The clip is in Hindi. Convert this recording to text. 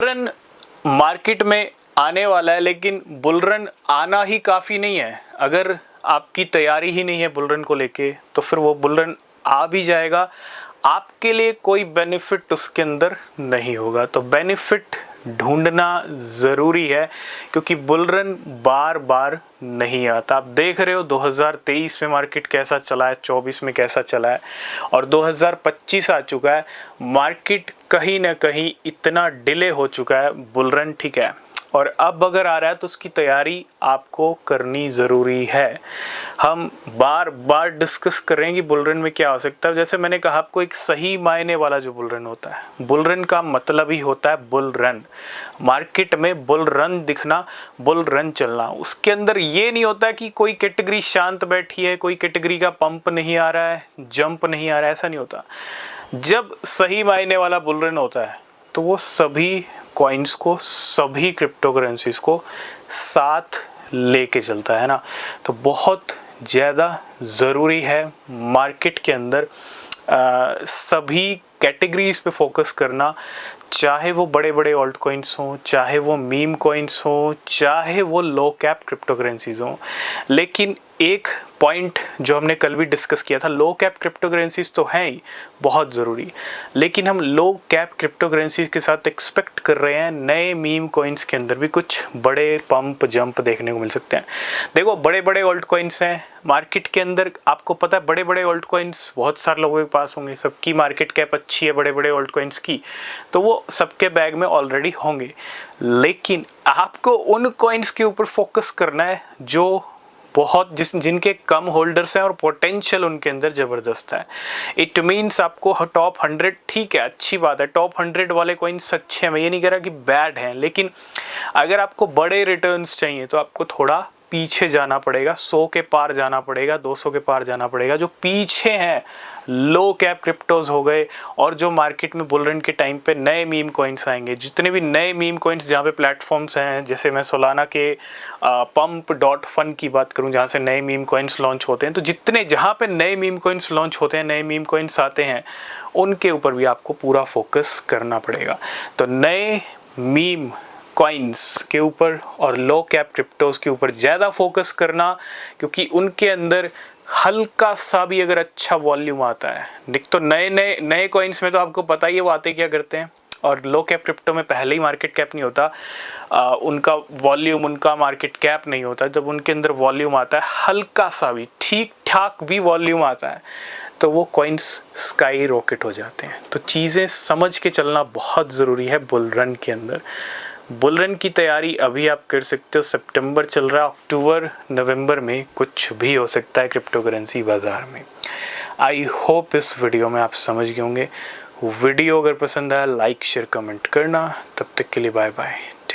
रन मार्केट में आने वाला है, लेकिन बुल रन आना ही काफ़ी नहीं है। अगर आपकी तैयारी ही नहीं है बुल रन को लेके, तो फिर वो बुल रन आ भी जाएगा, आपके लिए कोई बेनिफिट उसके अंदर नहीं होगा। तो बेनिफिट ढूंढना ज़रूरी है, क्योंकि बुल रन बार बार नहीं आता। आप देख रहे हो 2023 में मार्केट कैसा चला है, 24 में कैसा चला है, और 2025 आ चुका है। मार्केट कहीं ना कहीं इतना डिले हो चुका है बुल रन, ठीक है, और अब अगर आ रहा है तो उसकी तैयारी आपको करनी ज़रूरी है। हम बार बार डिस्कस करेंगे बुल रन में क्या हो सकता है। जैसे मैंने कहा आपको, एक सही मायने वाला जो बुल रन होता है, बुल रन का मतलब ही होता है बुल रन। मार्केट में बुल रन दिखना, बुल रन चलना। उसके अंदर ये नहीं होता कि कोई कैटेगरी शांत बैठी है, कोई कैटेगरी का पंप नहीं आ रहा है, जंप नहीं आ रहा है, ऐसा नहीं होता। जब सही मायने वाला बुल रन होता है तो वो सभी कॉइन्स को, सभी क्रिप्टो करेंसीज को साथ लेके चलता है ना। तो बहुत ज़्यादा ज़रूरी है मार्केट के अंदर सभी कैटेगरीज पे फोकस करना, चाहे वो बड़े बड़े ऑल्ट कॉइन्स हों, चाहे वो मीम कॉइन्स हों, चाहे वो लो कैप क्रिप्टो करेंसीज हों। लेकिन एक पॉइंट जो हमने कल भी डिस्कस किया था, लो कैप क्रिप्टो करेंसीज तो हैं ही बहुत ज़रूरी, लेकिन हम लो कैप क्रिप्टो करेंसीज के साथ एक्सपेक्ट कर रहे हैं नए मीम कॉइन्स के अंदर भी कुछ बड़े पंप जंप देखने को मिल सकते हैं। देखो, बड़े बड़े ऑल्ट कॉइन्स हैं मार्केट के अंदर, आपको पता है बड़े बड़े ऑल्ट कॉइन्स बहुत सारे लोगों के पास होंगे, सबकी मार्केट कैप अच्छी है बड़े बड़े ऑल्ट कॉइन्स की, तो वो सबके बैग में ऑलरेडी होंगे। लेकिन आपको उन कॉइन्स के ऊपर फोकस करना है जो बहुत जिनके कम होल्डर्स हैं और पोटेंशियल उनके अंदर ज़बरदस्त है। इट मीन्स आपको टॉप 100, ठीक है, अच्छी बात है, टॉप 100 वाले कॉइन्स अच्छे हैं, मैं ये नहीं कह रहा कि बैड हैं, लेकिन अगर आपको बड़े रिटर्न्स चाहिए तो आपको थोड़ा पीछे जाना पड़ेगा, 100 के पार जाना पड़ेगा, 200 के पार जाना पड़ेगा। जो पीछे हैं लो कैप क्रिप्टोज हो गए, और जो मार्केट में बुल रन के टाइम पे नए मीम कॉइन्स आएंगे, जितने भी नए मीम कॉइन्स जहाँ पे प्लेटफॉर्म्स हैं, जैसे मैं सोलाना के pump.fun की बात करूँ जहाँ से नए मीम कॉइन्स लॉन्च होते हैं, तो जितने जहाँ पे नए मीम कॉइन्स लॉन्च होते हैं, नए मीम कॉइन्स आते हैं, उनके ऊपर भी आपको पूरा फोकस करना पड़ेगा। तो नए मीम कॉइन्स के ऊपर और लो कैप क्रिप्टोज के ऊपर ज़्यादा फोकस करना, क्योंकि उनके अंदर हल्का सा भी अगर अच्छा वॉल्यूम आता है, तो नए कॉइन्स में तो आपको पता ही है वो आते क्या करते हैं, और लो कैप क्रिप्टो में पहले ही मार्केट कैप नहीं होता, उनका वॉल्यूम, उनका मार्केट कैप नहीं होता। जब उनके अंदर वॉल्यूम आता है, हल्का सा भी, ठीक ठाक भी वॉल्यूम आता है, तो वो कॉइन्स स्काई रॉकेट हो जाते हैं। तो चीज़ें समझ के चलना बहुत ज़रूरी है बुल रन के अंदर। बुल रन की तैयारी अभी आप कर सकते हो, सितंबर चल रहा है, अक्टूबर नवंबर में कुछ भी हो सकता है क्रिप्टो करेंसी बाज़ार में। आई होप इस वीडियो में आप समझ गए होंगे। वीडियो अगर पसंद आया लाइक शेयर कमेंट करना। तब तक के लिए बाय बाय।